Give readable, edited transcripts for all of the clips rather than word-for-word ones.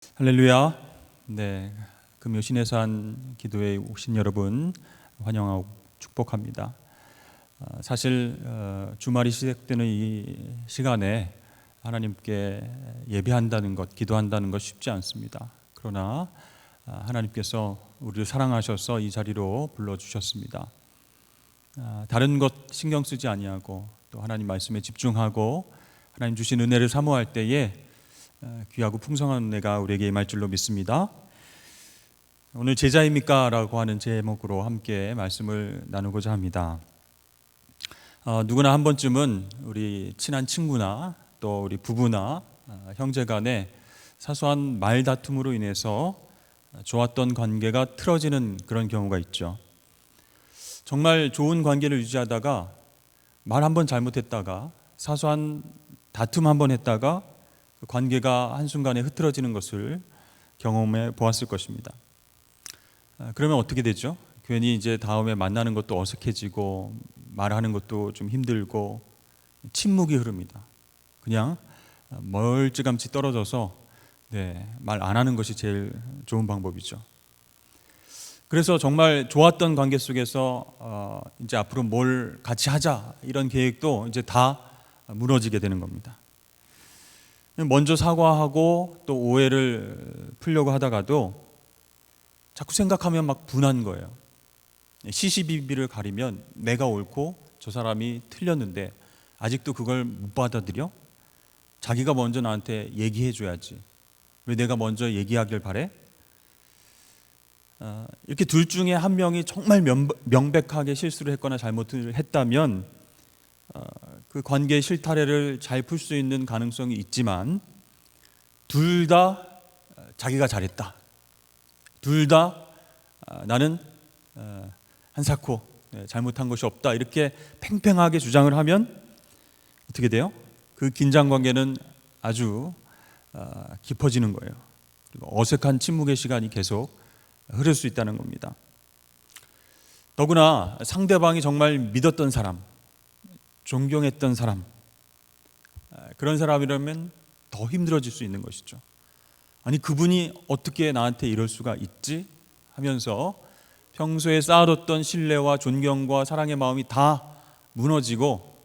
할렐루야. 네, 금요 신해산 기도에 오신 여러분 환영하고 축복합니다. 사실 주말이 시작되는 이 시간에 하나님께 예배한다는 것, 기도한다는 것 쉽지 않습니다. 그러나 하나님께서 우리를 사랑하셔서 이 자리로 불러주셨습니다. 다른 것 신경 쓰지 아니하고 또 하나님 말씀에 집중하고 하나님 주신 은혜를 사모할 때에 귀하고 풍성한 은혜가 우리에게 임할 줄로 믿습니다. 오늘 제자입니까? 라고 하는 제목으로 함께 말씀을 나누고자 합니다. 누구나 한 번쯤은 우리 친한 친구나 또 우리 부부나 형제 간에 사소한 말다툼으로 인해서 좋았던 관계가 틀어지는 그런 경우가 있죠. 정말 좋은 관계를 유지하다가 말 한 번 잘못했다가 사소한 다툼 한 번 했다가 그 관계가 한순간에 흐트러지는 것을 경험해 보았을 것입니다. 그러면 어떻게 되죠? 괜히 이제 다음에 만나는 것도 어색해지고 말하는 것도 좀 힘들고 침묵이 흐릅니다. 그냥 멀찌감치 떨어져서 말 안 하는 것이 제일 좋은 방법이죠. 그래서 정말 좋았던 관계 속에서 이제 앞으로 뭘 같이 하자 이런 계획도 이제 다 무너지게 되는 겁니다. 먼저 사과하고 또 오해를 풀려고 하다가도 자꾸 생각하면 막 분한 거예요. 시시비비를 가리면 내가 옳고 저 사람이 틀렸는데 아직도 그걸 못 받아들여? 자기가 먼저 나한테 얘기해 줘야지. 왜 내가 먼저 얘기하길 바래? 이렇게 둘 중에 한 명이 정말 명백하게 실수를 했거나 잘못을 했다면 그 관계의 실타래를 잘 풀 수 있는 가능성이 있지만 둘 다 자기가 잘했다. 둘 다 나는 한사코 잘못한 것이 없다. 이렇게 팽팽하게 주장을 하면 어떻게 돼요? 그 긴장 관계는 아주 깊어지는 거예요. 그리고 어색한 침묵의 시간이 계속 흐를 수 있다는 겁니다. 더구나 상대방이 정말 믿었던 사람, 존경했던 사람, 그런 사람이라면 더 힘들어질 수 있는 것이죠. 아니 그분이 어떻게 나한테 이럴 수가 있지? 하면서 평소에 쌓아뒀던 신뢰와 존경과 사랑의 마음이 다 무너지고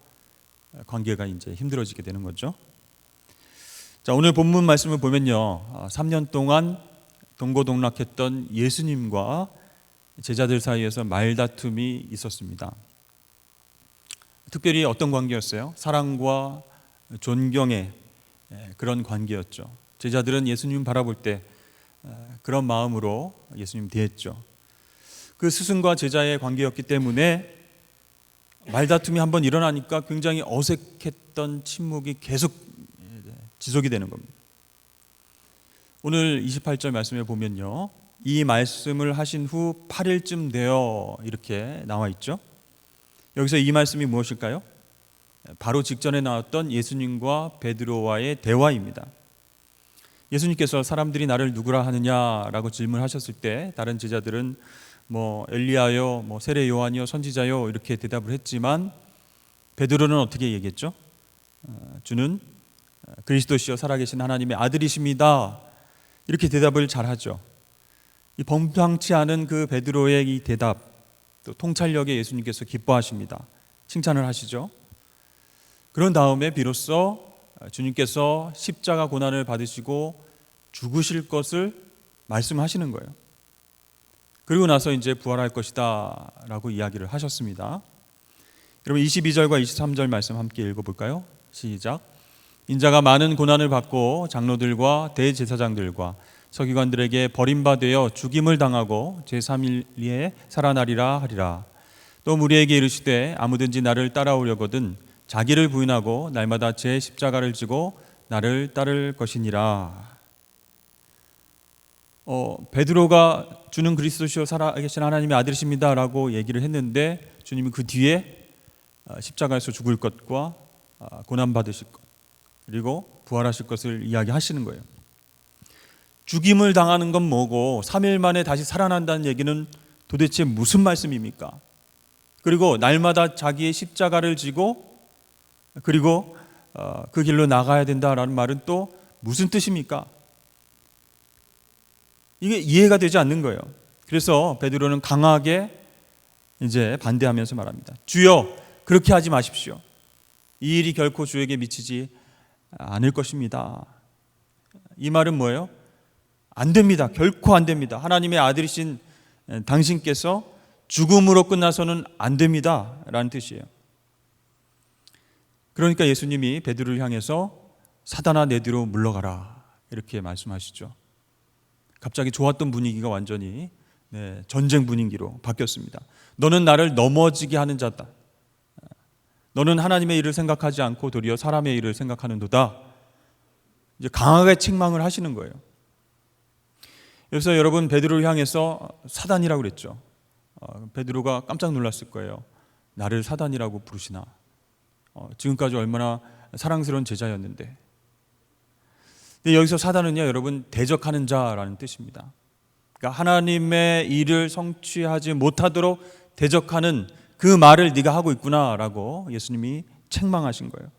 관계가 이제 힘들어지게 되는 거죠. 자, 오늘 본문 말씀을 보면요, 3년 동안 동고동락했던 예수님과 제자들 사이에서 말다툼이 있었습니다. 특별히 어떤 관계였어요? 사랑과 존경의 그런 관계였죠. 제자들은 예수님 바라볼 때 그런 마음으로 예수님 대했죠. 그 스승과 제자의 관계였기 때문에 말다툼이 한번 일어나니까 굉장히 어색했던 침묵이 계속 지속이 되는 겁니다. 오늘 28절 말씀에 보면요, 이 말씀을 하신 후 8일쯤 되어 이렇게 나와 있죠. 여기서 이 말씀이 무엇일까요? 바로 직전에 나왔던 예수님과 베드로와의 대화입니다. 예수님께서 사람들이 나를 누구라 하느냐라고 질문하셨을 때 다른 제자들은 엘리야요, 세례 요한이요, 선지자요 이렇게 대답을 했지만 베드로는 어떻게 얘기했죠? 주는 그리스도시요 살아계신 하나님의 아들이십니다. 이렇게 대답을 잘하죠. 이 범상치 않은 그 베드로의 이 대답, 또 통찰력에 예수님께서 기뻐하십니다. 칭찬을 하시죠. 그런 다음에 비로소 주님께서 십자가 고난을 받으시고 죽으실 것을 말씀하시는 거예요. 그리고 나서 이제 부활할 것이다 라고 이야기를 하셨습니다. 여러분 22절과 23절 말씀 함께 읽어볼까요? 시작. 인자가 많은 고난을 받고 장로들과 대제사장들과 서기관들에게 버림받아 죽임을 당하고 제3일에 살아나리라 하리라. 또 무리에게 이르시되 아무든지 나를 따라오려거든 자기를 부인하고 날마다 제 십자가를 지고 나를 따를 것이니라. 베드로가 주는 그리스도시요 살아계신 하나님의 아들이십니다 라고 얘기를 했는데 주님이 그 뒤에 십자가에서 죽을 것과 고난받으실 것 그리고 부활하실 것을 이야기하시는 거예요. 죽임을 당하는 건 뭐고 3일 만에 다시 살아난다는 얘기는 도대체 무슨 말씀입니까? 그리고 날마다 자기의 십자가를 지고 그리고 그 길로 나가야 된다라는 말은 또 무슨 뜻입니까? 이게 이해가 되지 않는 거예요. 그래서 베드로는 강하게 이제 반대하면서 말합니다. 주여, 그렇게 하지 마십시오. 이 일이 결코 주에게 미치지 않을 것입니다. 이 말은 뭐예요? 안 됩니다. 결코 안 됩니다. 하나님의 아들이신 당신께서 죽음으로 끝나서는 안 됩니다 라는 뜻이에요. 그러니까 예수님이 베드로를 향해서 사단아, 내 뒤로 물러가라 이렇게 말씀하시죠. 갑자기 좋았던 분위기가 완전히 전쟁 분위기로 바뀌었습니다. 너는 나를 넘어지게 하는 자다. 너는 하나님의 일을 생각하지 않고 도리어 사람의 일을 생각하는도다. 이제 강하게 책망을 하시는 거예요. 그래서 여러분, 베드로를 향해서 사단이라고 그랬죠. 베드로가 깜짝 놀랐을 거예요. 나를 사단이라고 부르시나. 지금까지 얼마나 사랑스러운 제자였는데. 근데 여기서 사단은요, 여러분, 대적하는 자라는 뜻입니다. 그러니까 하나님의 일을 성취하지 못하도록 대적하는 그 말을 네가 하고 있구나라고 예수님이 책망하신 거예요.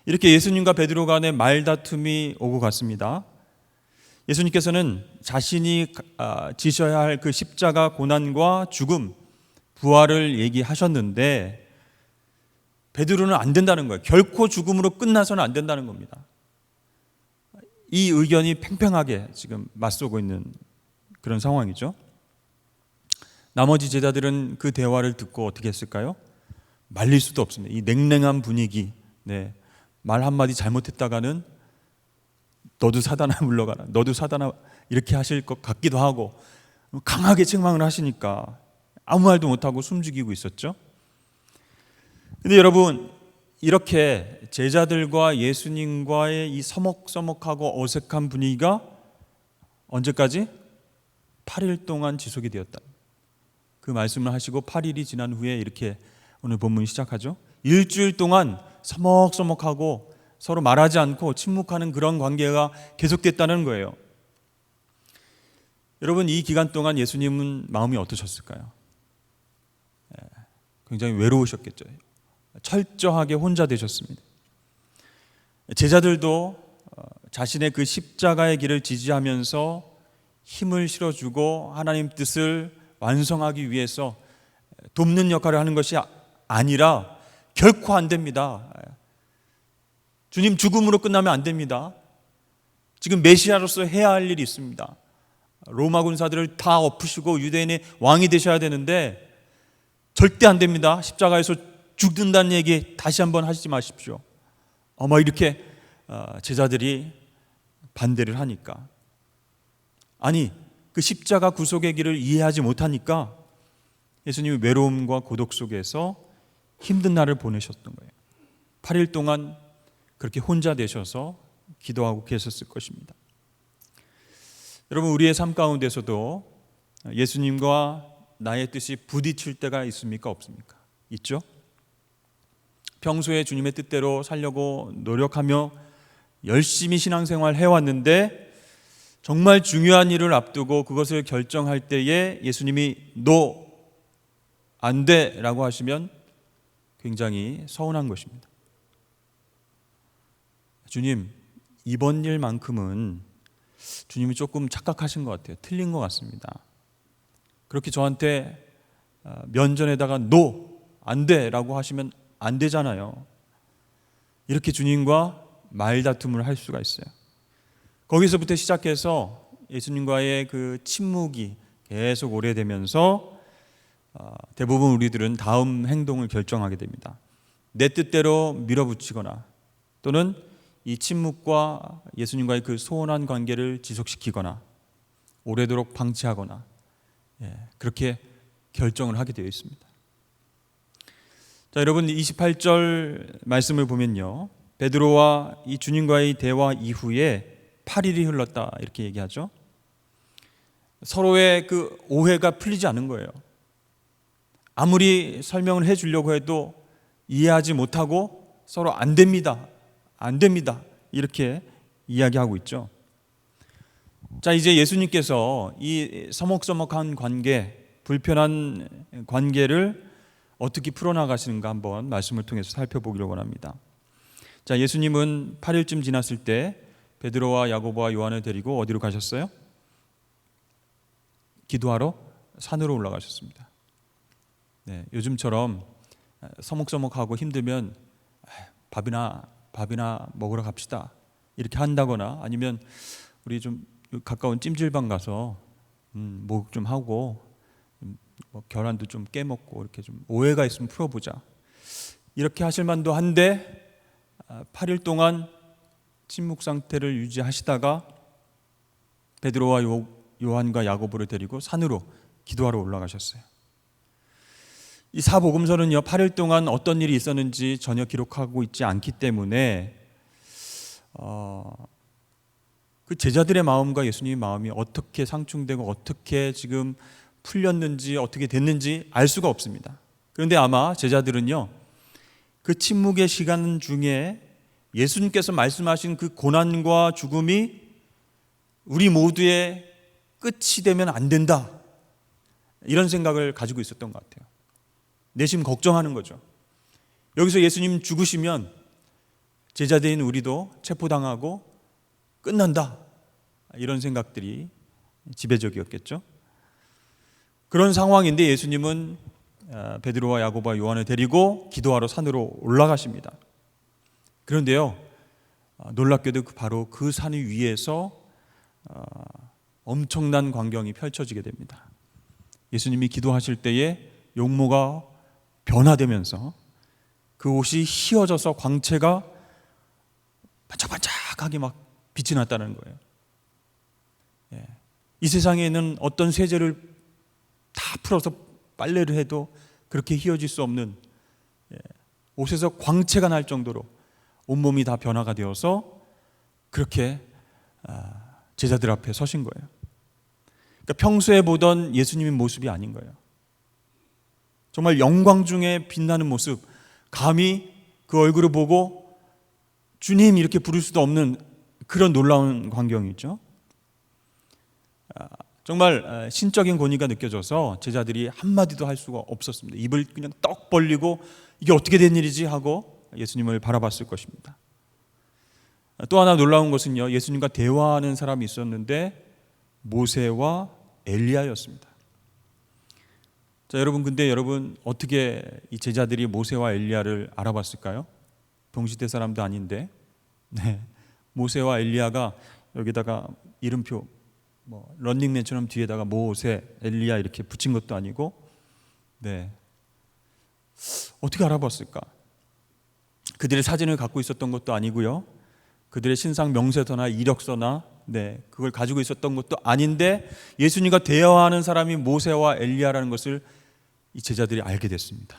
이렇게 예수님과 베드로 간의 말다툼이 오고 갔습니다. 예수님께서는 자신이 지셔야 할 그 십자가 고난과 죽음, 부활을 얘기하셨는데 베드로는 안 된다는 거예요. 결코 죽음으로 끝나서는 안 된다는 겁니다. 이 의견이 팽팽하게 지금 맞서고 있는 그런 상황이죠. 나머지 제자들은 그 대화를 듣고 어떻게 했을까요? 말릴 수도 없습니다. 이 냉랭한 분위기, 말 한마디 잘못했다가는 너도 사단아 물러가라, 너도 사단아 이렇게 하실 것 같기도 하고 강하게 책망을 하시니까 아무 말도 못하고 숨죽이고 있었죠. 근데 여러분, 이렇게 제자들과 예수님과의 이 서먹서먹하고 어색한 분위기가 언제까지? 8일 동안 지속이 되었다. 그 말씀을 하시고 8일이 지난 후에 이렇게 오늘 본문이 시작하죠. 일주일 동안 서먹서먹하고 서로 말하지 않고 침묵하는 그런 관계가 계속됐다는 거예요. 여러분, 이 기간 동안 예수님은 마음이 어떠셨을까요? 굉장히 외로우셨겠죠. 철저하게 혼자 되셨습니다. 제자들도 자신의 그 십자가의 길을 지지하면서 힘을 실어주고 하나님 뜻을 완성하기 위해서 돕는 역할을 하는 것이 아니라 결코 안 됩니다. 주님 죽음으로 끝나면 안 됩니다. 지금 메시아로서 해야 할 일이 있습니다. 로마 군사들을 다 엎으시고 유대인의 왕이 되셔야 되는데 절대 안 됩니다. 십자가에서 죽는다는 얘기 다시 한번 하시지 마십시오. 이렇게 제자들이 반대를 하니까, 아니 그 십자가 구속의 길을 이해하지 못하니까 예수님이 외로움과 고독 속에서 힘든 날을 보내셨던 거예요. 8일 동안 그렇게 혼자 되셔서 기도하고 계셨을 것입니다. 여러분, 우리의 삶 가운데서도 예수님과 나의 뜻이 부딪힐 때가 있습니까? 없습니까? 있죠? 평소에 주님의 뜻대로 살려고 노력하며 열심히 신앙생활 해왔는데 정말 중요한 일을 앞두고 그것을 결정할 때에 예수님이 너 안 돼 라고 하시면 굉장히 서운한 것입니다. 주님, 이번 일만큼은 주님이 조금 착각하신 것 같아요. 틀린 것 같습니다. 그렇게 저한테 면전에다가 no, 안 돼 라고 하시면 안 되잖아요. 이렇게 주님과 말다툼을 할 수가 있어요. 거기서부터 시작해서 예수님과의 그 침묵이 계속 오래되면서 대부분 우리들은 다음 행동을 결정하게 됩니다. 내 뜻대로 밀어붙이거나 또는 이 침묵과 예수님과의 그 소원한 관계를 지속시키거나 오래도록 방치하거나 그렇게 결정을 하게 되어 있습니다. 자, 여러분, 28절 말씀을 보면요, 베드로와 이 주님과의 대화 이후에 8일이 흘렀다 이렇게 얘기하죠. 서로의 그 오해가 풀리지 않은 거예요. 아무리 설명을 해주려고 해도 이해하지 못하고 서로 안 됩니다, 안 됩니다 이렇게 이야기하고 있죠. 자, 이제 예수님께서 이 서먹서먹한 관계, 불편한 관계를 어떻게 풀어나가시는가 한번 말씀을 통해서 살펴보기를 원합니다. 자, 예수님은 8일쯤 지났을 때 베드로와 야고보와 요한을 데리고 어디로 가셨어요? 기도하러 산으로 올라가셨습니다. 네, 요즘처럼 서먹서먹하고 힘들면 밥이나 먹으러 갑시다 이렇게 한다거나, 아니면 우리 좀 가까운 찜질방 가서 목욕 좀 하고 뭐 계란도 좀 깨먹고 이렇게 좀 오해가 있으면 풀어보자, 이렇게 하실 만도 한데 8일 동안 침묵 상태를 유지하시다가 베드로와 요한과 야고보를 데리고 산으로 기도하러 올라가셨어요. 이 사복음서는요, 8일 동안 어떤 일이 있었는지 전혀 기록하고 있지 않기 때문에 그 제자들의 마음과 예수님의 마음이 어떻게 상충되고 어떻게 지금 풀렸는지 어떻게 됐는지 알 수가 없습니다. 그런데 아마 제자들은요, 그 침묵의 시간 중에 예수님께서 말씀하신 그 고난과 죽음이 우리 모두의 끝이 되면 안 된다, 이런 생각을 가지고 있었던 것 같아요. 내심 걱정하는 거죠. 여기서 예수님 죽으시면 제자들인 우리도 체포당하고 끝난다, 이런 생각들이 지배적이었겠죠. 그런 상황인데 예수님은 베드로와 야고보와 요한을 데리고 기도하러 산으로 올라가십니다. 그런데요, 놀랍게도 바로 그 산 위에서 엄청난 광경이 펼쳐지게 됩니다. 예수님이 기도하실 때에 용모가 변화되면서 그 옷이 휘어져서 광채가 반짝반짝하게 막 빛이 났다는 거예요. 이 세상에 있는 어떤 세제를 다 풀어서 빨래를 해도 그렇게 휘어질 수 없는, 옷에서 광채가 날 정도로 온몸이 다 변화가 되어서 그렇게 제자들 앞에 서신 거예요. 그러니까 평소에 보던 예수님의 모습이 아닌 거예요. 정말 영광 중에 빛나는 모습, 감히 그 얼굴을 보고 주님 이렇게 부를 수도 없는 그런 놀라운 광경이죠. 정말 신적인 권위가 느껴져서 제자들이 한마디도 할 수가 없었습니다. 입을 그냥 떡 벌리고 이게 어떻게 된 일이지 하고 예수님을 바라봤을 것입니다. 또 하나 놀라운 것은요, 예수님과 대화하는 사람이 있었는데 모세와 엘리야였습니다. 자, 근데 여러분 어떻게 이 제자들이 모세와 엘리야를 알아봤을까요? 동시대 사람도 아닌데, 모세와 엘리야가 여기다가 이름표 런닝맨처럼 뒤에다가 모세, 엘리야 이렇게 붙인 것도 아니고, 어떻게 알아봤을까? 그들의 사진을 갖고 있었던 것도 아니고요, 그들의 신상 명세서나 이력서나 그걸 가지고 있었던 것도 아닌데 예수님과 대화하는 사람이 모세와 엘리야라는 것을 이 제자들이 알게 됐습니다.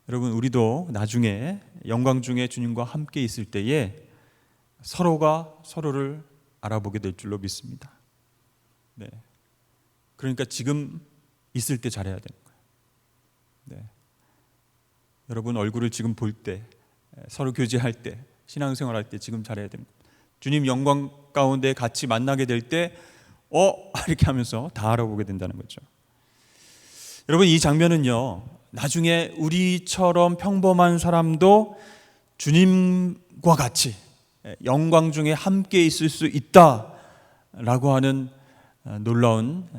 여러분, 우리도 나중에 영광 중에 주님과 함께 있을 때에 서로가 서로를 알아보게 될 줄로 믿습니다. 그러니까 지금 있을 때 잘해야 되는 거예요. 여러분 얼굴을 지금 볼 때, 서로 교제할 때, 신앙생활할 때 지금 잘해야 됩니다. 주님 영광 가운데 같이 만나게 될 때 이렇게 하면서 다 알아보게 된다는 거죠. 여러분, 이 장면은요, 나중에 우리처럼 평범한 사람도 주님과 같이 영광 중에 함께 있을 수 있다라고 하는 놀라운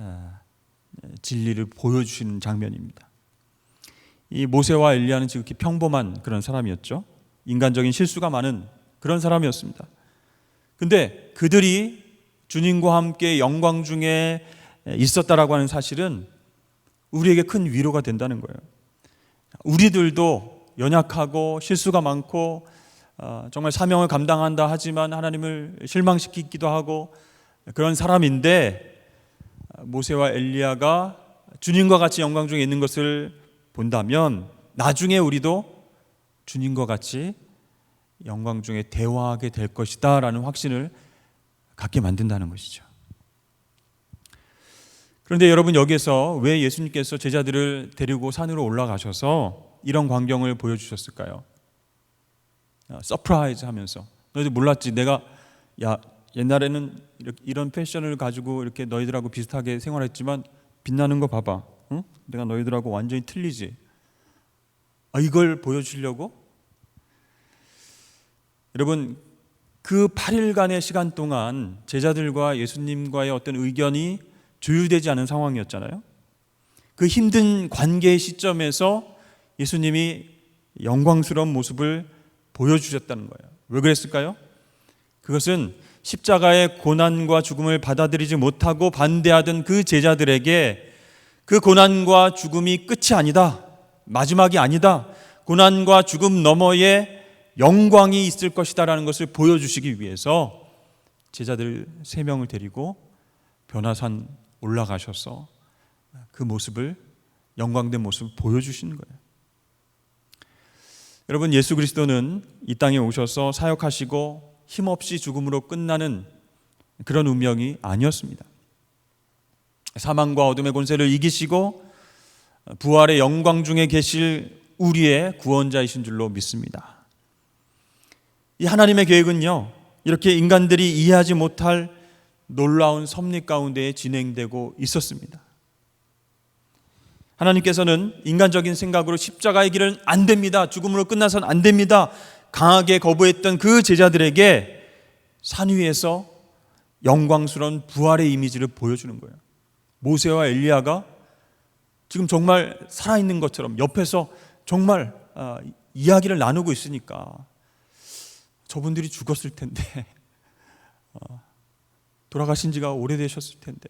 진리를 보여주시는 장면입니다. 이 모세와 엘리야는 지극히 평범한 그런 사람이었죠. 인간적인 실수가 많은 그런 사람이었습니다. 근데 그들이 주님과 함께 영광 중에 있었다라고 하는 사실은 우리에게 큰 위로가 된다는 거예요. 우리들도 연약하고 실수가 많고 정말 사명을 감당한다 하지만 하나님을 실망시키기도 하고 그런 사람인데, 모세와 엘리야가 주님과 같이 영광 중에 있는 것을 본다면 나중에 우리도 주님과 같이 영광 중에 대화하게 될 것이다 라는 확신을 갖게 만든다는 것이죠. 그런데 여러분, 여기에서 왜 예수님께서 제자들을 데리고 산으로 올라가셔서 이런 광경을 보여주셨을까요? 서프라이즈 하면서, 너희들 몰랐지? 내가 옛날에는 이런 패션을 가지고 이렇게 너희들하고 비슷하게 생활했지만 빛나는 거 봐봐. 응? 내가 너희들하고 완전히 틀리지? 이걸 보여주려고? 여러분, 그 8일간의 시간 동안 제자들과 예수님과의 어떤 의견이 조율되지 않은 상황이었잖아요. 그 힘든 관계의 시점에서 예수님이 영광스러운 모습을 보여주셨다는 거예요. 왜 그랬을까요? 그것은 십자가의 고난과 죽음을 받아들이지 못하고 반대하던 그 제자들에게 그 고난과 죽음이 끝이 아니다, 마지막이 아니다, 고난과 죽음 너머에 영광이 있을 것이다 라는 것을 보여주시기 위해서 제자들 3명을 데리고 변화산 올라가셔서 그 모습을, 영광된 모습을 보여주시는 거예요. 여러분, 예수 그리스도는 이 땅에 오셔서 사역하시고 힘없이 죽음으로 끝나는 그런 운명이 아니었습니다. 사망과 어둠의 권세를 이기시고 부활의 영광 중에 계실 우리의 구원자이신 줄로 믿습니다. 이 하나님의 계획은요, 이렇게 인간들이 이해하지 못할 놀라운 섭리 가운데 진행되고 있었습니다. 하나님께서는 인간적인 생각으로 십자가의 길은 안 됩니다, 죽음으로 끝나선 안 됩니다, 강하게 거부했던 그 제자들에게 산 위에서 영광스러운 부활의 이미지를 보여주는 거예요. 모세와 엘리야가 지금 정말 살아있는 것처럼 옆에서 정말 이야기를 나누고 있으니까 저분들이 죽었을 텐데, 돌아가신 지가 오래되셨을 텐데,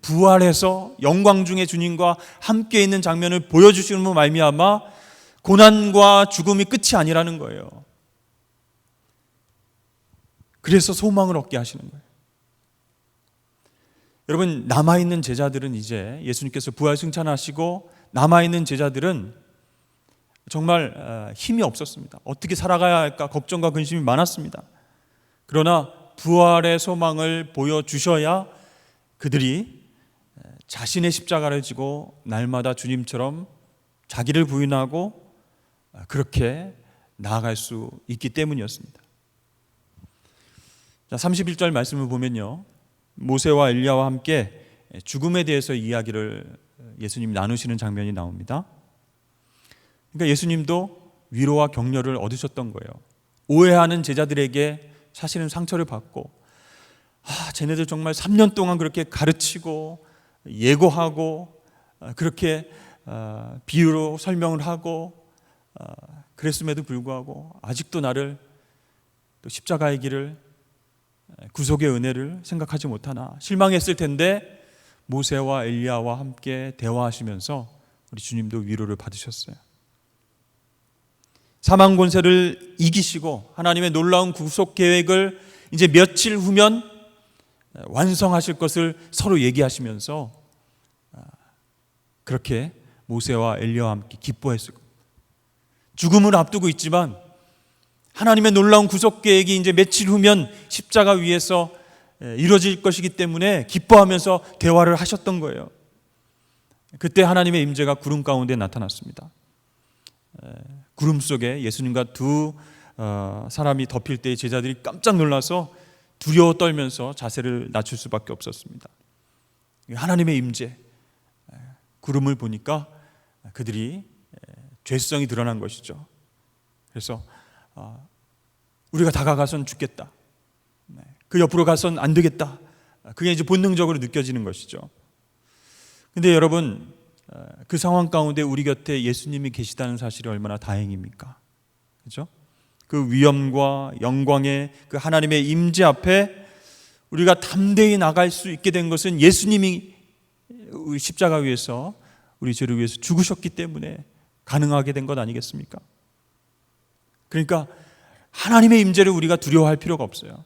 부활해서 영광 중에 주님과 함께 있는 장면을 보여주시는 말미암아 고난과 죽음이 끝이 아니라는 거예요. 그래서 소망을 얻게 하시는 거예요. 여러분, 남아있는 제자들은 이제 예수님께서 부활 승천하시고 남아있는 제자들은 정말 힘이 없었습니다. 어떻게 살아가야 할까 걱정과 근심이 많았습니다. 그러나 부활의 소망을 보여주셔야 그들이 자신의 십자가를 지고 날마다 주님처럼 자기를 부인하고 그렇게 나아갈 수 있기 때문이었습니다. 자, 31절 말씀을 보면요, 모세와 엘리야와 함께 죽음에 대해서 이야기를 예수님이 나누시는 장면이 나옵니다. 그러니까 예수님도 위로와 격려를 얻으셨던 거예요. 오해하는 제자들에게 사실은 상처를 받고, 쟤네들 정말 3년 동안 그렇게 가르치고 예고하고 그렇게 비유로 설명을 하고 그랬음에도 불구하고 아직도 나를, 또 십자가의 길을, 구속의 은혜를 생각하지 못하나 실망했을 텐데 모세와 엘리야와 함께 대화하시면서 우리 주님도 위로를 받으셨어요. 사망 권세를 이기시고 하나님의 놀라운 구속 계획을 이제 며칠 후면 완성하실 것을 서로 얘기하시면서 그렇게 모세와 엘리야와 함께 기뻐했을 겁니다. 죽음을 앞두고 있지만 하나님의 놀라운 구속 계획이 이제 며칠 후면 십자가 위에서 이루어질 것이기 때문에 기뻐하면서 대화를 하셨던 거예요. 그때 하나님의 임재가 구름 가운데 나타났습니다. 구름 속에 예수님과 두 사람이 덮일 때 제자들이 깜짝 놀라서 두려워 떨면서 자세를 낮출 수밖에 없었습니다. 하나님의 임재, 구름을 보니까 그들이 죄성이 드러난 것이죠. 그래서 우리가 다가가선 죽겠다, 그 옆으로 가선 안 되겠다, 그게 이제 본능적으로 느껴지는 것이죠. 근데 여러분, 그 상황 가운데 우리 곁에 예수님이 계시다는 사실이 얼마나 다행입니까? 그렇죠? 그 위엄과 영광의 그 하나님의 임재 앞에 우리가 담대히 나갈 수 있게 된 것은 예수님이 우리 십자가 위에서 우리 죄를 위해서 죽으셨기 때문에 가능하게 된 것 아니겠습니까? 그러니까 하나님의 임재를 우리가 두려워할 필요가 없어요.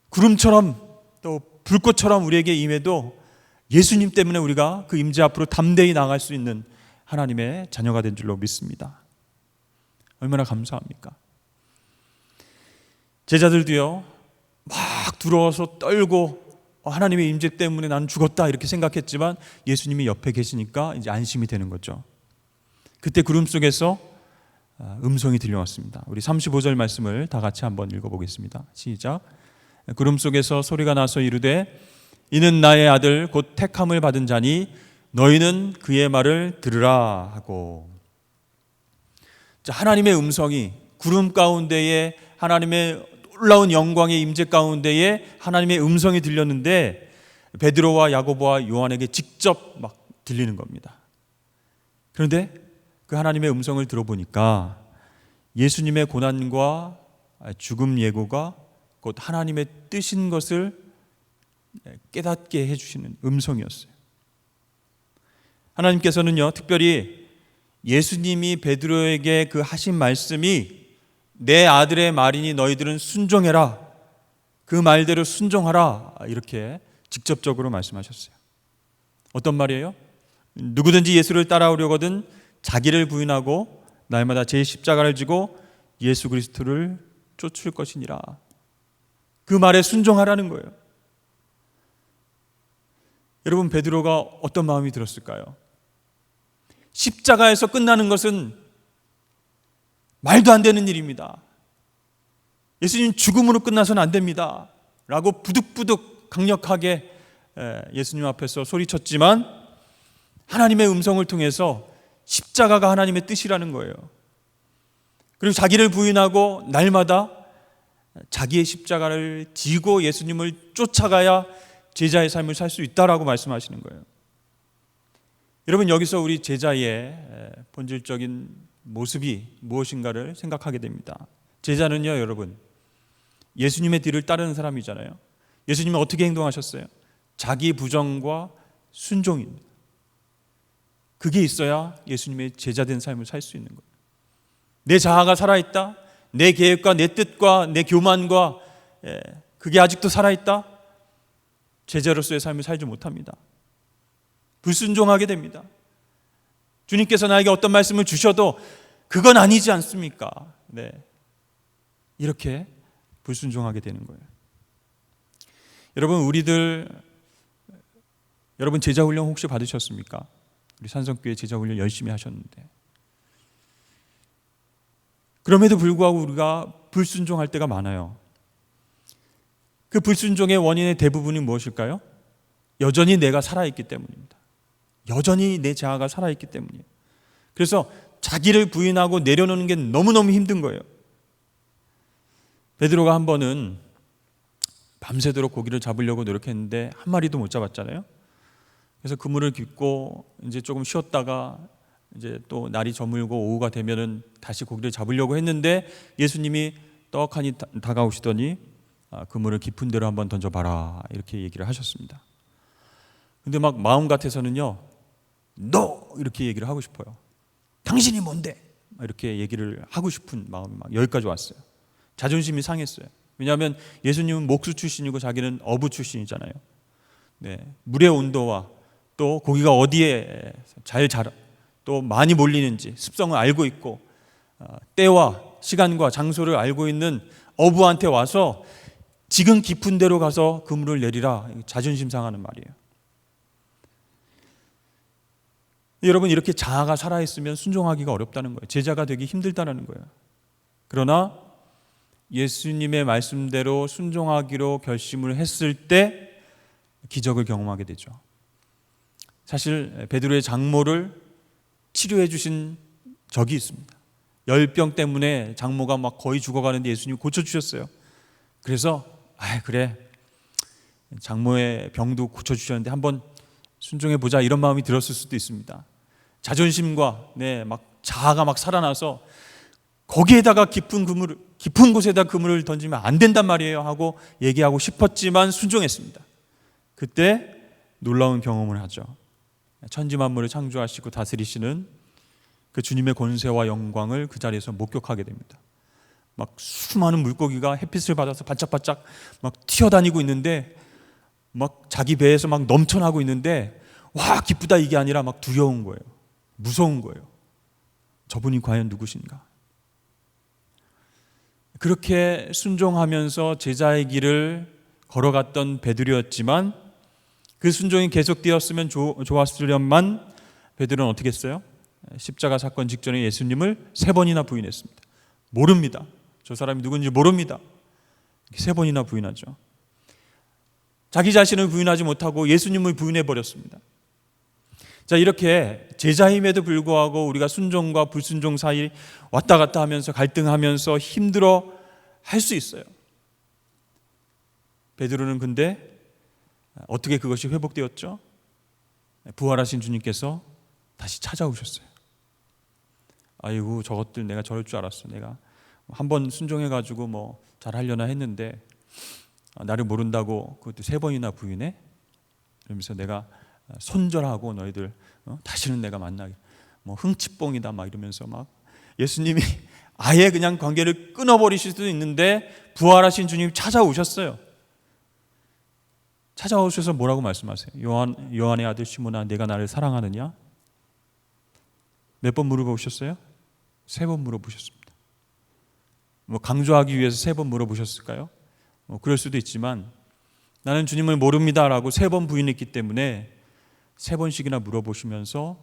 구름처럼 또 불꽃처럼 우리에게 임해도 예수님 때문에 우리가 그 임재 앞으로 담대히 나갈 수 있는 하나님의 자녀가 된 줄로 믿습니다. 얼마나 감사합니까? 제자들도요, 막 두려워서 떨고 하나님의 임재 때문에 나는 죽었다 이렇게 생각했지만 예수님이 옆에 계시니까 이제 안심이 되는 거죠. 그때 구름 속에서 음성이 들려왔습니다. 우리 35절 말씀을 다 같이 한번 읽어보겠습니다. 시작. 구름 속에서 소리가 나서 이르되 이는 나의 아들 곧 택함을 받은 자니 너희는 그의 말을 들으라 하고. 자, 하나님의 음성이 구름 가운데에 하나님의 놀라운 영광의 임재 가운데에 하나님의 음성이 들렸는데 베드로와 야고보와 요한에게 직접 막 들리는 겁니다. 그런데 그 하나님의 음성을 들어보니까 예수님의 고난과 죽음 예고가 곧 하나님의 뜻인 것을 깨닫게 해주시는 음성이었어요. 하나님께서는요, 특별히 예수님이 베드로에게 그 하신 말씀이 내 아들의 말이니 너희들은 순종해라, 그 말대로 순종하라, 이렇게 직접적으로 말씀하셨어요. 어떤 말이에요? 누구든지 예수를 따라오려거든 자기를 부인하고 날마다 제 십자가를 지고 예수 그리스도를 쫓을 것이니라. 그 말에 순종하라는 거예요. 여러분, 베드로가 어떤 마음이 들었을까요? 십자가에서 끝나는 것은 말도 안 되는 일입니다. 예수님 죽음으로 끝나서는 안 됩니다 라고 부득부득 강력하게 예수님 앞에서 소리쳤지만 하나님의 음성을 통해서 십자가가 하나님의 뜻이라는 거예요. 그리고 자기를 부인하고 날마다 자기의 십자가를 지고 예수님을 쫓아가야 제자의 삶을 살 수 있다라고 말씀하시는 거예요. 여러분, 여기서 우리 제자의 본질적인 모습이 무엇인가를 생각하게 됩니다. 제자는요, 여러분, 예수님의 뒤를 따르는 사람이잖아요. 예수님은 어떻게 행동하셨어요? 자기 부정과 순종입니다. 그게 있어야 예수님의 제자된 삶을 살 수 있는 거예요. 내 자아가 살아있다, 내 계획과 내 뜻과 내 교만과 그게 아직도 살아있다, 제자로서의 삶을 살지 못합니다. 불순종하게 됩니다. 주님께서 나에게 어떤 말씀을 주셔도 그건 아니지 않습니까? 네. 이렇게 불순종하게 되는 거예요. 여러분 제자훈련 혹시 받으셨습니까? 우리 산성교회 제자훈련 열심히 하셨는데 그럼에도 불구하고 우리가 불순종할 때가 많아요. 그 불순종의 원인의 대부분이 무엇일까요? 여전히 내가 살아있기 때문입니다. 여전히 내 자아가 살아있기 때문이에요. 그래서 자기를 부인하고 내려놓는 게 너무너무 힘든 거예요. 베드로가 한 번은 밤새도록 고기를 잡으려고 노력했는데 한 마리도 못 잡았잖아요. 그래서 그물을 깃고 이제 조금 쉬었다가 이제 또 날이 저물고 오후가 되면은 다시 고기를 잡으려고 했는데 예수님이 떡하니 다가오시더니 그물을 깊은 데로 한번 던져봐라 이렇게 얘기를 하셨습니다. 근데 막 마음 같아서는요, 너 이렇게 얘기를 하고 싶어요. 당신이 뭔데? 이렇게 얘기를 하고 싶은 마음이 막 여기까지 왔어요. 자존심이 상했어요. 왜냐하면 예수님은 목수 출신이고 자기는 어부 출신이잖아요. 네, 물의 온도와 또 고기가 어디에 잘 자라, 또 많이 몰리는지 습성을 알고 있고 때와 시간과 장소를 알고 있는 어부한테 와서 지금 깊은 데로 가서 그물을 내리라, 자존심 상하는 말이에요. 여러분, 이렇게 자아가 살아있으면 순종하기가 어렵다는 거예요. 제자가 되기 힘들다는 거예요. 그러나 예수님의 말씀대로 순종하기로 결심을 했을 때 기적을 경험하게 되죠. 사실 베드로의 장모를 치료해 주신 적이 있습니다. 열병 때문에 장모가 막 거의 죽어가는데 예수님이 고쳐주셨어요. 그래서 그래, 장모의 병도 고쳐주셨는데 한번 순종해 보자, 이런 마음이 들었을 수도 있습니다. 자존심과 막 자아가 막 살아나서 거기에다가 깊은 곳에다 그물을 던지면 안 된단 말이에요 하고 얘기하고 싶었지만 순종했습니다. 그때 놀라운 경험을 하죠. 천지 만물을 창조하시고 다스리시는 그 주님의 권세와 영광을 그 자리에서 목격하게 됩니다. 막 수많은 물고기가 햇빛을 받아서 바짝바짝 막 튀어다니고 있는데 막 자기 배에서 막 넘쳐나고 있는데 와, 기쁘다 이게 아니라 막 두려운 거예요. 무서운 거예요. 저분이 과연 누구신가? 그렇게 순종하면서 제자의 길을 걸어갔던 베드로였지만 그 순종이 계속되었으면 좋았으련만 베드로는 어떻게 했어요? 십자가 사건 직전에 예수님을 3번이나 부인했습니다. 모릅니다. 저 사람이 누군지 모릅니다. 3번이나 부인하죠. 자기 자신을 부인하지 못하고 예수님을 부인해버렸습니다. 자, 이렇게 제자임에도 불구하고 우리가 순종과 불순종 사이 왔다 갔다 하면서 갈등하면서 힘들어 할 수 있어요. 베드로는 근데 어떻게 그것이 회복되었죠? 부활하신 주님께서 다시 찾아오셨어요. 아이고, 저것들 내가 저럴 줄 알았어. 내가 한번 순종해가지고 뭐 잘하려나 했는데 나를 모른다고 그것도 3번이나 부인해? 이러면서 내가 손절하고 너희들 다시는 내가 만나게 뭐 흥칫뽕이다 막 이러면서 막 예수님이 아예 그냥 관계를 끊어버리실 수도 있는데 부활하신 주님 찾아오셨어요. 찾아오셔서 뭐라고 말씀하세요? 요한의 아들 시몬아, 내가 나를 사랑하느냐? 몇 번 물어보셨어요? 3번 물어보셨습니다. 뭐 강조하기 위해서 3번 물어보셨을까요? 그럴 수도 있지만 나는 주님을 모릅니다라고 3번 부인했기 때문에 3번씩이나 물어보시면서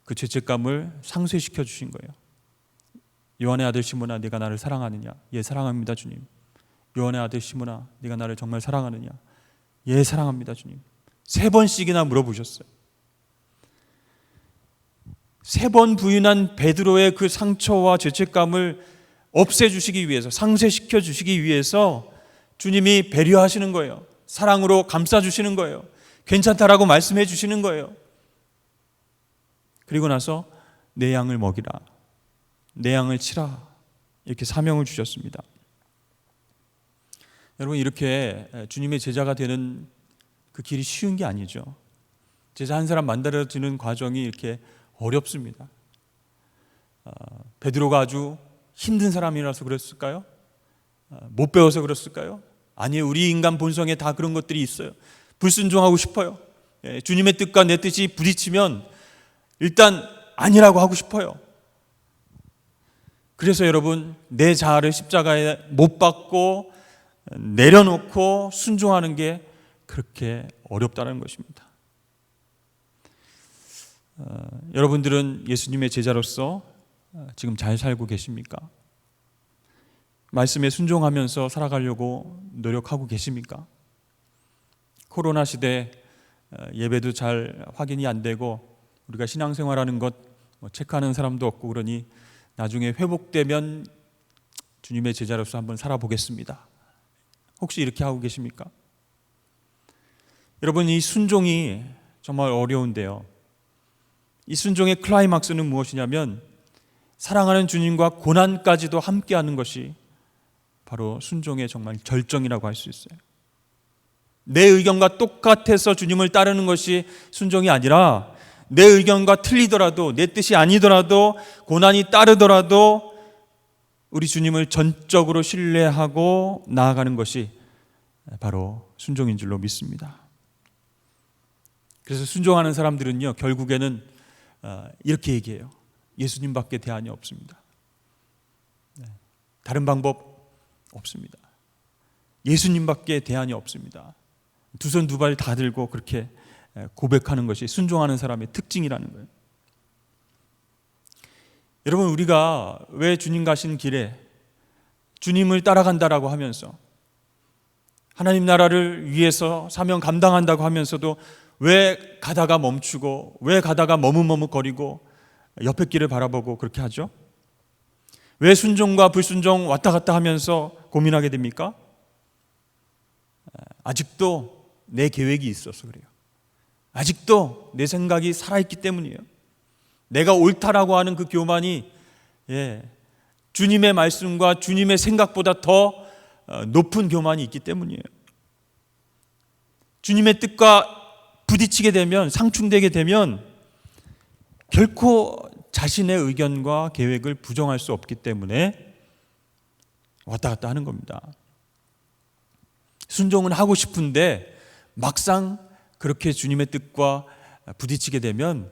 그 죄책감을 상쇄시켜 주신 거예요. 요한의 아들 시몬아, 네가 나를 사랑하느냐? 예, 사랑합니다, 주님. 요한의 아들 시몬아, 네가 나를 정말 사랑하느냐? 예, 사랑합니다, 주님. 3번씩이나 물어보셨어요. 3번 부인한 베드로의 그 상처와 죄책감을 없애주시기 위해서, 상쇄시켜 주시기 위해서 주님이 배려하시는 거예요. 사랑으로 감싸주시는 거예요. 괜찮다라고 말씀해 주시는 거예요. 그리고 나서 내 양을 먹이라, 내 양을 치라, 이렇게 사명을 주셨습니다. 여러분, 이렇게 주님의 제자가 되는 그 길이 쉬운 게 아니죠. 제자 한 사람 만들어지는 과정이 이렇게 어렵습니다. 베드로가 아주 힘든 사람이라서 그랬을까요? 못 배워서 그랬을까요? 아니에요. 우리 인간 본성에 다 그런 것들이 있어요. 불순종하고 싶어요. 주님의 뜻과 내 뜻이 부딪히면 일단 아니라고 하고 싶어요. 그래서 여러분, 내 자아를 십자가에 못 박고 내려놓고 순종하는 게 그렇게 어렵다는 것입니다. 여러분들은 예수님의 제자로서 지금 잘 살고 계십니까? 말씀에 순종하면서 살아가려고 노력하고 계십니까? 코로나 시대 예배도 잘 확인이 안 되고 우리가 신앙생활하는 것 체크하는 사람도 없고 그러니 나중에 회복되면 주님의 제자로서 한번 살아보겠습니다. 혹시 이렇게 하고 계십니까? 여러분, 이 순종이 정말 어려운데요. 이 순종의 클라이막스는 무엇이냐면 사랑하는 주님과 고난까지도 함께하는 것이 바로 순종의 정말 절정이라고 할 수 있어요. 내 의견과 똑같아서 주님을 따르는 것이 순종이 아니라 내 의견과 틀리더라도, 내 뜻이 아니더라도, 고난이 따르더라도 우리 주님을 전적으로 신뢰하고 나아가는 것이 바로 순종인 줄로 믿습니다. 그래서 순종하는 사람들은요, 결국에는 이렇게 얘기해요. 예수님밖에 대안이 없습니다. 다른 방법 없습니다. 예수님밖에 대안이 없습니다. 두 손 두 발 다 들고 그렇게 고백하는 것이 순종하는 사람의 특징이라는 거예요. 여러분, 우리가 왜 주님 가시는 길에 주님을 따라간다라고 하면서 하나님 나라를 위해서 사명 감당한다고 하면서도 왜 가다가 멈추고 왜 가다가 머뭇머뭇거리고 옆에 길을 바라보고 그렇게 하죠? 왜 순종과 불순종 왔다 갔다 하면서 고민하게 됩니까? 아직도 내 계획이 있어서 그래요. 아직도 내 생각이 살아있기 때문이에요. 내가 옳다라고 하는 그 교만이 주님의 말씀과 주님의 생각보다 더 높은 교만이 있기 때문이에요. 주님의 뜻과 부딪히게 되면, 상충되게 되면 결코 자신의 의견과 계획을 부정할 수 없기 때문에 왔다 갔다 하는 겁니다. 순종은 하고 싶은데 막상 그렇게 주님의 뜻과 부딪히게 되면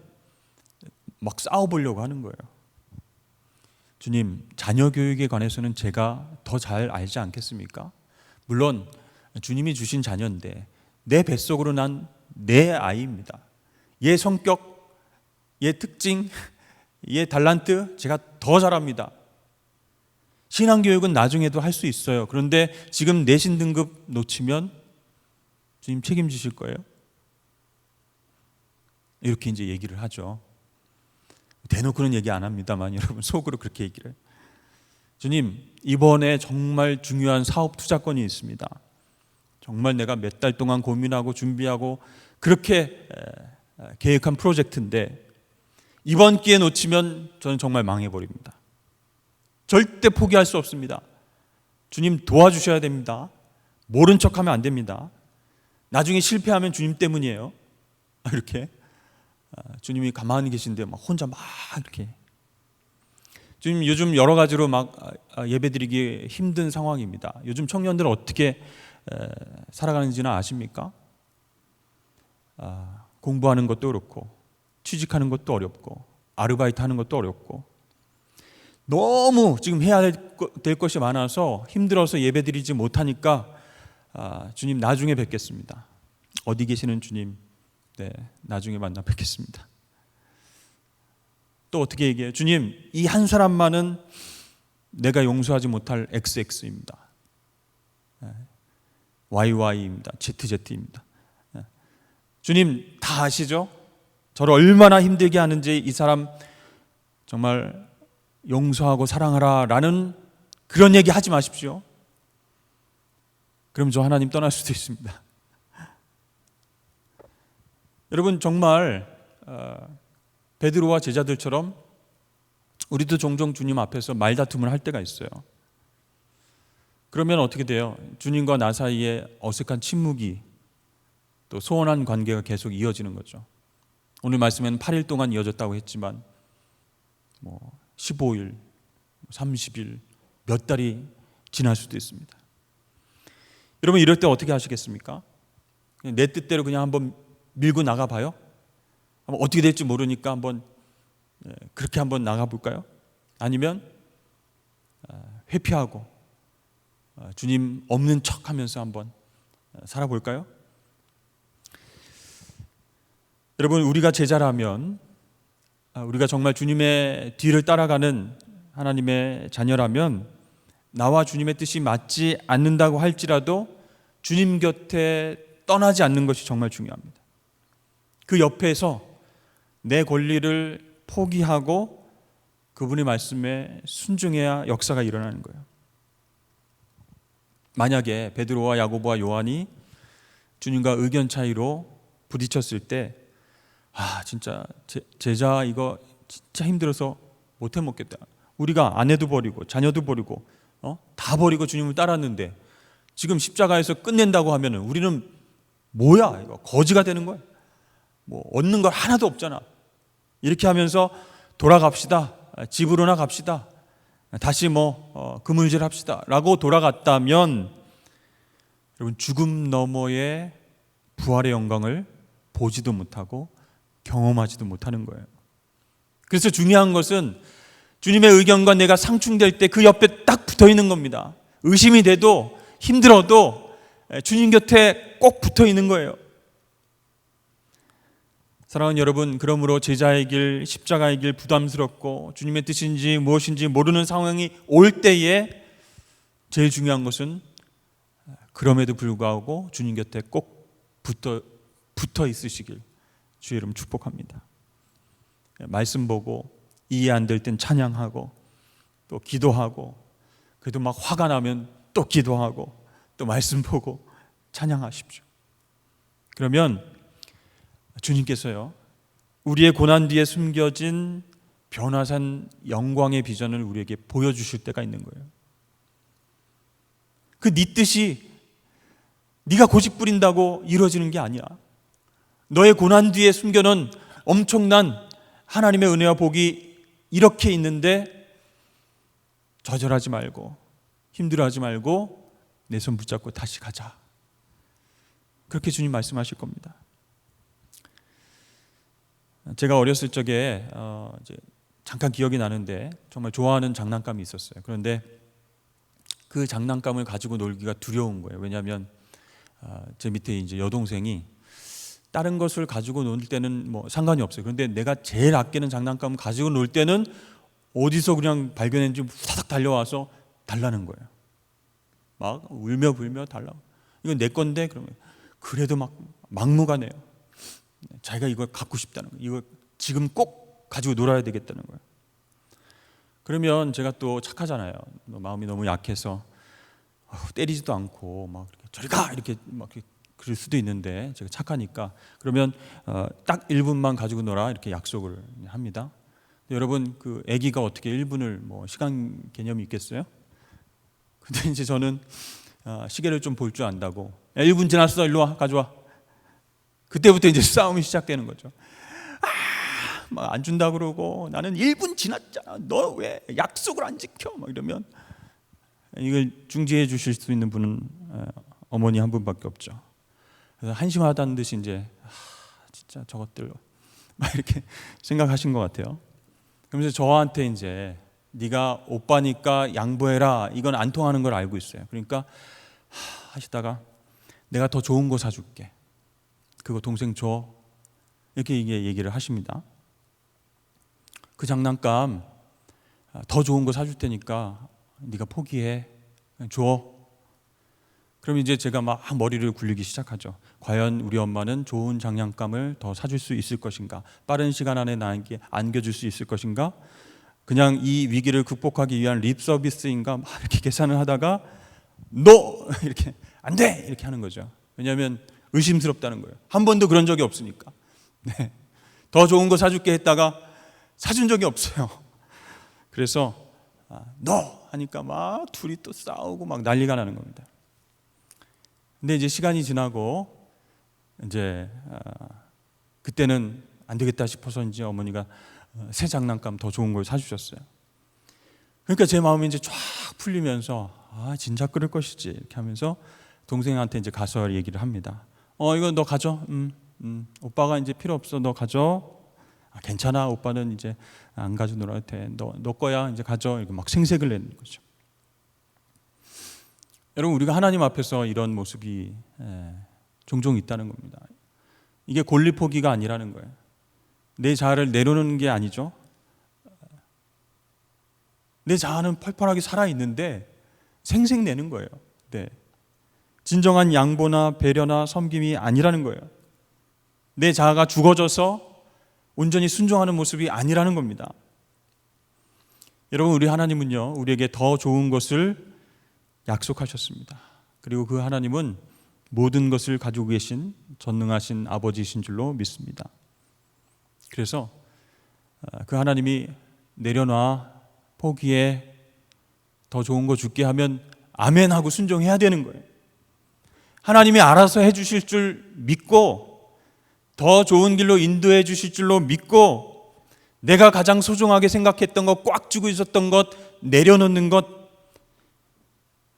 막 싸워보려고 하는 거예요. 주님, 자녀 교육에 관해서는 제가 더 잘 알지 않겠습니까? 물론 주님이 주신 자녀인데 내 뱃속으로 난 내 아이입니다. 얘 성격, 얘 특징, 얘 달란트 제가 더 잘합니다. 신앙교육은 나중에도 할 수 있어요. 그런데 지금 내신 등급 놓치면 주님 책임지실 거예요? 이렇게 이제 얘기를 하죠. 대놓고는 얘기 안 합니다만 여러분 속으로 그렇게 얘기를 해요. 주님, 이번에 정말 중요한 사업 투자건이 있습니다. 정말 내가 몇 달 동안 고민하고 준비하고 그렇게 계획한 프로젝트인데 이번 기회 놓치면 저는 정말 망해버립니다. 절대 포기할 수 없습니다. 주님 도와주셔야 됩니다. 모른 척하면 안 됩니다. 나중에 실패하면 주님 때문이에요. 이렇게 주님이 가만히 계신데 막 혼자 막 이렇게. 주님 요즘 여러 가지로 막 예배드리기 힘든 상황입니다. 요즘 청년들은 어떻게 살아가는지는 아십니까? 공부하는 것도 어렵고 취직하는 것도 어렵고 아르바이트 하는 것도 어렵고 너무 지금 해야 될 것이 많아서 힘들어서 예배드리지 못하니까 주님 나중에 뵙겠습니다. 어디 계시는 주님, 네, 나중에 만나 뵙겠습니다. 또 어떻게 얘기해요? 주님, 이 한 사람만은 내가 용서하지 못할 XX입니다. YY입니다. ZZ입니다. 주님 다 아시죠? 저를 얼마나 힘들게 하는지 이 사람 정말 용서하고 사랑하라 라는 그런 얘기 하지 마십시오. 그럼 저 하나님 떠날 수도 있습니다. 여러분 정말 베드로와 제자들처럼 우리도 종종 주님 앞에서 말다툼을 할 때가 있어요. 그러면 어떻게 돼요? 주님과 나 사이에 어색한 침묵이 또 소원한 관계가 계속 이어지는 거죠. 오늘 말씀에는 8일 동안 이어졌다고 했지만 15일, 30일, 몇 달이 지날 수도 있습니다. 여러분 이럴 때 어떻게 하시겠습니까? 그냥 내 뜻대로 그냥 한번 밀고 나가봐요? 어떻게 될지 모르니까 한번 그렇게 한번 나가볼까요? 아니면 회피하고 주님 없는 척하면서 한번 살아볼까요? 여러분 우리가 제자라면 우리가 정말 주님의 뒤를 따라가는 하나님의 자녀라면 나와 주님의 뜻이 맞지 않는다고 할지라도 주님 곁에 떠나지 않는 것이 정말 중요합니다. 그 옆에서 내 권리를 포기하고 그분의 말씀에 순종해야 역사가 일어나는 거예요. 만약에 베드로와 야고보와 요한이 주님과 의견 차이로 부딪혔을 때 진짜 제자 이거 진짜 힘들어서 못 해먹겠다. 우리가 아내도 버리고 자녀도 버리고 다 버리고 주님을 따랐는데 지금 십자가에서 끝낸다고 하면은 우리는 뭐야 이거 거지가 되는 거야. 얻는 걸 하나도 없잖아. 이렇게 하면서 돌아갑시다. 집으로나 갑시다. 다시 그물질 합시다 라고 돌아갔다면 여러분 죽음 너머의 부활의 영광을 보지도 못하고 경험하지도 못하는 거예요. 그래서 중요한 것은 주님의 의견과 내가 상충될 때 그 옆에 딱 붙어 있는 겁니다. 의심이 돼도 힘들어도 주님 곁에 꼭 붙어 있는 거예요. 사랑하는 여러분, 그러므로 제자의 길, 십자가의 길 부담스럽고 주님의 뜻인지 무엇인지 모르는 상황이 올 때에 제일 중요한 것은 그럼에도 불구하고 주님 곁에 꼭 붙어 있으시길 주의 이름 축복합니다. 말씀 보고 이해 안 될 땐 찬양하고 또 기도하고 그래도 막 화가 나면 또 기도하고 또 말씀 보고 찬양하십시오. 그러면 주님께서요 우리의 고난 뒤에 숨겨진 변화산 영광의 비전을 우리에게 보여주실 때가 있는 거예요. 그 네 뜻이 네가 고집 부린다고 이루어지는 게 아니야. 너의 고난 뒤에 숨겨놓은 엄청난 하나님의 은혜와 복이 이렇게 있는데 좌절하지 말고 힘들어하지 말고 내 손 붙잡고 다시 가자. 그렇게 주님 말씀하실 겁니다. 제가 어렸을 적에 이제 잠깐 기억이 나는데 정말 좋아하는 장난감이 있었어요. 그런데 그 장난감을 가지고 놀기가 두려운 거예요. 왜냐하면 제 밑에 이제 여동생이 다른 것을 가지고 놀 때는 상관이 없어요. 그런데 내가 제일 아끼는 장난감을 가지고 놀 때는 어디서 그냥 발견했는지 후다닥 달려와서 달라는 거예요. 막 울며 불며 달라고. 이건 내 건데 그러면 그래도 막 막무가내요. 자기가 이걸 갖고 싶다는 거예요. 이거 지금 꼭 가지고 놀아야 되겠다는 거예요. 그러면 제가 또 착하잖아요. 마음이 너무 약해서 때리지도 않고 막 저리 가 이렇게 막 그럴 수도 있는데 제가 착하니까 그러면 딱 1분만 가지고 놀아 이렇게 약속을 합니다. 여러분 그 아기가 어떻게 1분을 뭐 시간 개념이 있겠어요? 근데 이제 저는 시계를 좀 볼 줄 안다고 1분 지났어 일로 와 가져와. 그때부터 이제 싸움이 시작되는 거죠. 막 안 준다 그러고 나는 1분 지났잖아. 너 왜 약속을 안 지켜? 막 이러면 이걸 중지해 주실 수 있는 분은 어머니 한 분밖에 없죠. 그래서 한심하다는 듯이 이제 진짜 저것들 막 이렇게 생각하신 것 같아요. 그러면서 저한테 이제 네가 오빠니까 양보해라 이건 안 통하는 걸 알고 있어요. 그러니까 하시다가 내가 더 좋은 거 사줄게. 그거 동생 줘. 이렇게 얘기를 하십니다. 그 장난감 더 좋은 거 사줄 테니까 네가 포기해. 그냥 줘. 그럼 이제 제가 막 머리를 굴리기 시작하죠. 과연 우리 엄마는 좋은 장난감을 더 사줄 수 있을 것인가? 빠른 시간 안에 나에게 안겨줄 수 있을 것인가? 그냥 이 위기를 극복하기 위한 립 서비스인가? 막 이렇게 계산을 하다가 NO! 이렇게 안 돼! 이렇게 하는 거죠. 왜냐하면 의심스럽다는 거예요. 한 번도 그런 적이 없으니까. 네. 더 좋은 거 사줄게 했다가 사준 적이 없어요. 그래서 NO! 하니까 막 둘이 또 싸우고 막 난리가 나는 겁니다. 근데 이제 시간이 지나고 이제 그때는 안 되겠다 싶어서인지 어머니가 새 장난감 더 좋은 걸 사주셨어요. 그러니까 제 마음이 이제 쫙 풀리면서 진짜 그럴 것이지 이렇게 하면서 동생한테 이제 가서 얘기를 합니다. 이거 너 가져. 오빠가 이제 필요 없어. 너 가져. 괜찮아. 오빠는 이제 안 가지고 놀아도 돼. 너 거야. 이제 가져. 이렇게 막 생색을 내는 거죠. 여러분 우리가 하나님 앞에서 이런 모습이 종종 있다는 겁니다. 이게 권리 포기가 아니라는 거예요. 내 자아를 내려놓는 게 아니죠. 내 자아는 펄펄하게 살아있는데 생색내는 거예요. 네. 진정한 양보나 배려나 섬김이 아니라는 거예요. 내 자아가 죽어져서 온전히 순종하는 모습이 아니라는 겁니다. 여러분 우리 하나님은요 우리에게 더 좋은 것을 약속하셨습니다. 그리고 그 하나님은 모든 것을 가지고 계신 전능하신 아버지이신 줄로 믿습니다. 그래서 그 하나님이 내려놔 포기해 더 좋은 거 줄게 하면 아멘 하고 순종해야 되는 거예요. 하나님이 알아서 해 주실 줄 믿고 더 좋은 길로 인도해 주실 줄로 믿고 내가 가장 소중하게 생각했던 것 꽉 쥐고 있었던 것 내려놓는 것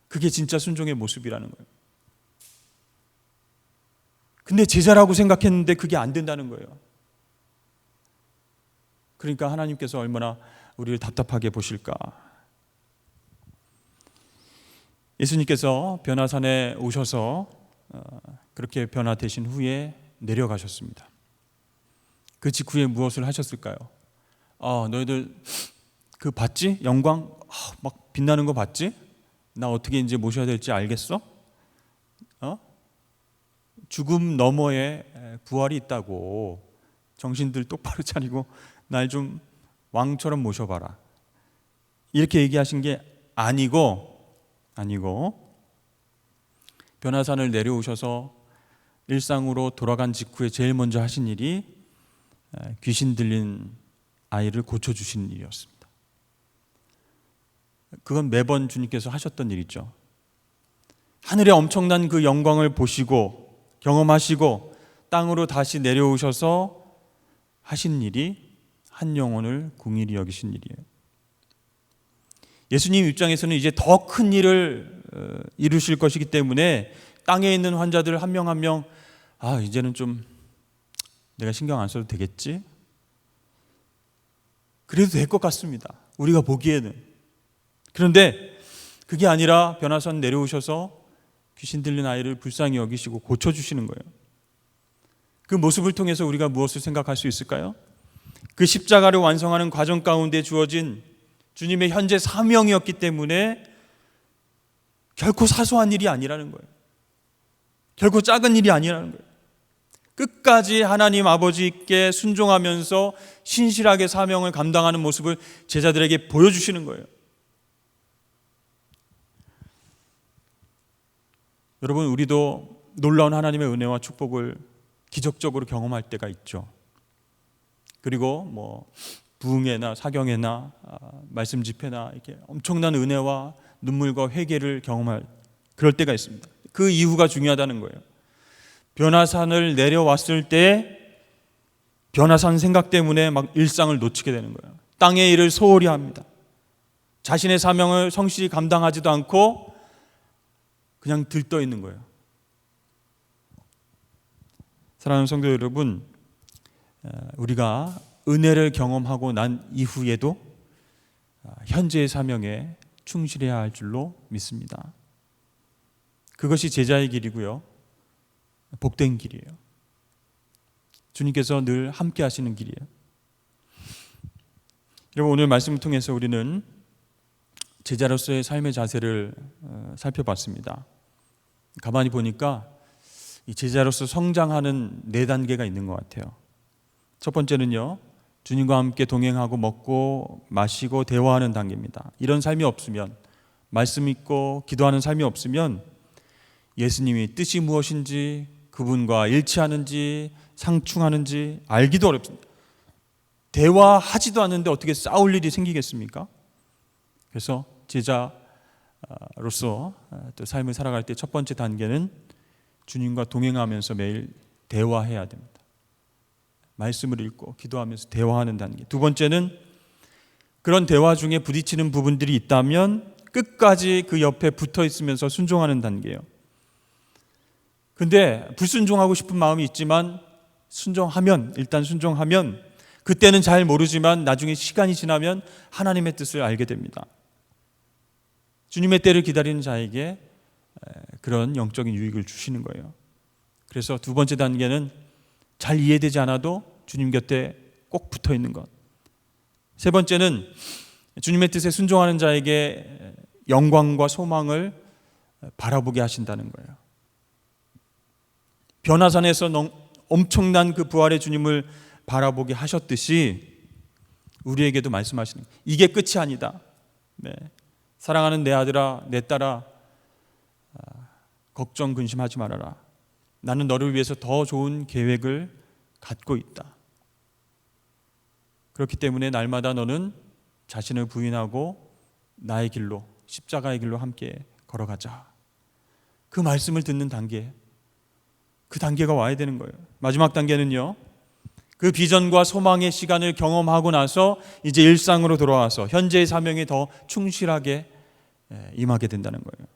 그게 진짜 순종의 모습이라는 거예요. 근데 제자라고 생각했는데 그게 안 된다는 거예요. 그러니까 하나님께서 얼마나 우리를 답답하게 보실까. 예수님께서 변화산에 오셔서 그렇게 변화되신 후에 내려가셨습니다. 그 직후에 무엇을 하셨을까요? 너희들 그 봤지? 영광 막 빛나는 거 봤지? 나 어떻게 이제 모셔야 될지 알겠어? 죽음 너머에 부활이 있다고 정신들 똑바로 차리고 날 좀 왕처럼 모셔봐라. 이렇게 얘기하신 게 아니고 변화산을 내려오셔서 일상으로 돌아간 직후에 제일 먼저 하신 일이 귀신 들린 아이를 고쳐주신 일이었습니다. 그건 매번 주님께서 하셨던 일이죠. 하늘의 엄청난 그 영광을 보시고 경험하시고 땅으로 다시 내려오셔서 하신 일이 한 영혼을 궁일이 여기신 일이에요. 예수님 입장에서는 이제 더 큰 일을 이루실 것이기 때문에 땅에 있는 환자들 한 명 한 명 이제는 좀 내가 신경 안 써도 되겠지? 그래도 될 것 같습니다. 우리가 보기에는. 그런데 그게 아니라 변화산 내려오셔서 귀신 들린 아이를 불쌍히 여기시고 고쳐주시는 거예요. 그 모습을 통해서 우리가 무엇을 생각할 수 있을까요? 그 십자가를 완성하는 과정 가운데 주어진 주님의 현재 사명이었기 때문에 결코 사소한 일이 아니라는 거예요. 결코 작은 일이 아니라는 거예요. 끝까지 하나님 아버지께 순종하면서 신실하게 사명을 감당하는 모습을 제자들에게 보여주시는 거예요. 여러분, 우리도 놀라운 하나님의 은혜와 축복을 기적적으로 경험할 때가 있죠. 그리고 부흥회나 사경회나 말씀 집회나 이렇게 엄청난 은혜와 눈물과 회개를 경험할 그럴 때가 있습니다. 그 이유가 중요하다는 거예요. 변화산을 내려왔을 때 변화산 생각 때문에 막 일상을 놓치게 되는 거예요. 땅의 일을 소홀히 합니다. 자신의 사명을 성실히 감당하지도 않고 그냥 들떠 있는 거예요. 사랑하는 성도 여러분, 우리가 은혜를 경험하고 난 이후에도 현재의 사명에 충실해야 할 줄로 믿습니다. 그것이 제자의 길이고요, 복된 길이에요. 주님께서 늘 함께 하시는 길이에요. 여러분, 오늘 말씀을 통해서 우리는 제자로서의 삶의 자세를 살펴봤습니다. 가만히 보니까 이 제자로서 성장하는 4단계가 있는 것 같아요. 첫 번째는요, 주님과 함께 동행하고 먹고 마시고 대화하는 단계입니다. 이런 삶이 없으면, 말씀 읽고 기도하는 삶이 없으면 예수님이 뜻이 무엇인지, 그분과 일치하는지 상충하는지 알기도 어렵습니다. 대화하지도 않는데 어떻게 싸울 일이 생기겠습니까? 그래서 제자로서 또 삶을 살아갈 때 첫 번째 단계는 주님과 동행하면서 매일 대화해야 됩니다. 말씀을 읽고 기도하면서 대화하는 단계. 두 번째는 그런 대화 중에 부딪히는 부분들이 있다면 끝까지 그 옆에 붙어 있으면서 순종하는 단계예요. 근데 불순종하고 싶은 마음이 있지만 일단 순종하면 그때는 잘 모르지만 나중에 시간이 지나면 하나님의 뜻을 알게 됩니다. 주님의 때를 기다리는 자에게 그런 영적인 유익을 주시는 거예요. 그래서 두 번째 단계는 잘 이해되지 않아도 주님 곁에 꼭 붙어 있는 것. 세 번째는 주님의 뜻에 순종하는 자에게 영광과 소망을 바라보게 하신다는 거예요. 변화산에서 엄청난 그 부활의 주님을 바라보게 하셨듯이 우리에게도 말씀하시는 거예요. 이게 끝이 아니다. 네. 사랑하는 내 아들아, 내 딸아, 걱정 근심하지 말아라. 나는 너를 위해서 더 좋은 계획을 갖고 있다. 그렇기 때문에 날마다 너는 자신을 부인하고 나의 길로, 십자가의 길로 함께 걸어가자. 그 말씀을 듣는 단계, 그 단계가 와야 되는 거예요. 마지막 단계는요, 그 비전과 소망의 시간을 경험하고 나서 이제 일상으로 돌아와서 현재의 사명에 더 충실하게 임하게 된다는 거예요.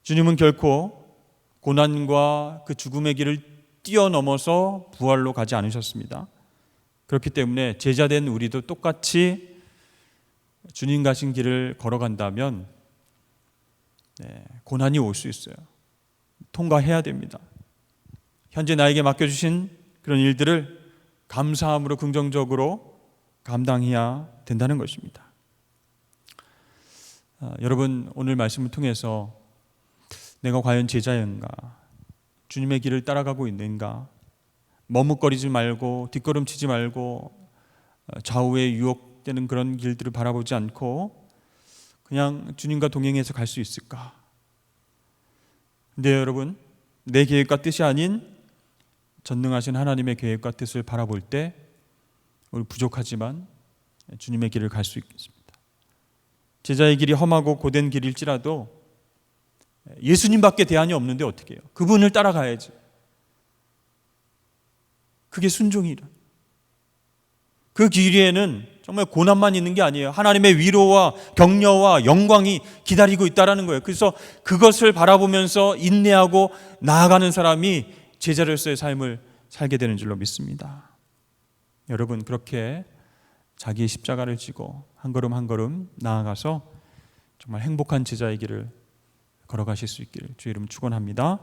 주님은 결코 고난과 그 죽음의 길을 뛰어넘어서 부활로 가지 않으셨습니다. 그렇기 때문에 제자된 우리도 똑같이 주님 가신 길을 걸어간다면 고난이 올 수 있어요. 통과해야 됩니다. 현재 나에게 맡겨주신 그런 일들을 감사함으로 긍정적으로 감당해야 된다는 것입니다. 여러분, 오늘 말씀을 통해서 내가 과연 제자인가? 주님의 길을 따라가고 있는가? 머뭇거리지 말고 뒷걸음치지 말고 좌우에 유혹되는 그런 길들을 바라보지 않고 그냥 주님과 동행해서 갈 수 있을까? 근데 여러분, 내 계획과 뜻이 아닌 전능하신 하나님의 계획과 뜻을 바라볼 때 우리 부족하지만 주님의 길을 갈 수 있습니다. 제자의 길이 험하고 고된 길일지라도 예수님밖에 대안이 없는데 어떻게 해요? 그분을 따라가야지. 그게 순종이라. 그 길에는 정말 고난만 있는 게 아니에요. 하나님의 위로와 격려와 영광이 기다리고 있다는 거예요. 그래서 그것을 바라보면서 인내하고 나아가는 사람이 제자로서의 삶을 살게 되는 줄로 믿습니다. 여러분, 그렇게 자기의 십자가를 지고 한 걸음 한 걸음 나아가서 정말 행복한 제자의 길을 걸어가실 수 있기를 주의 이름 축원합니다.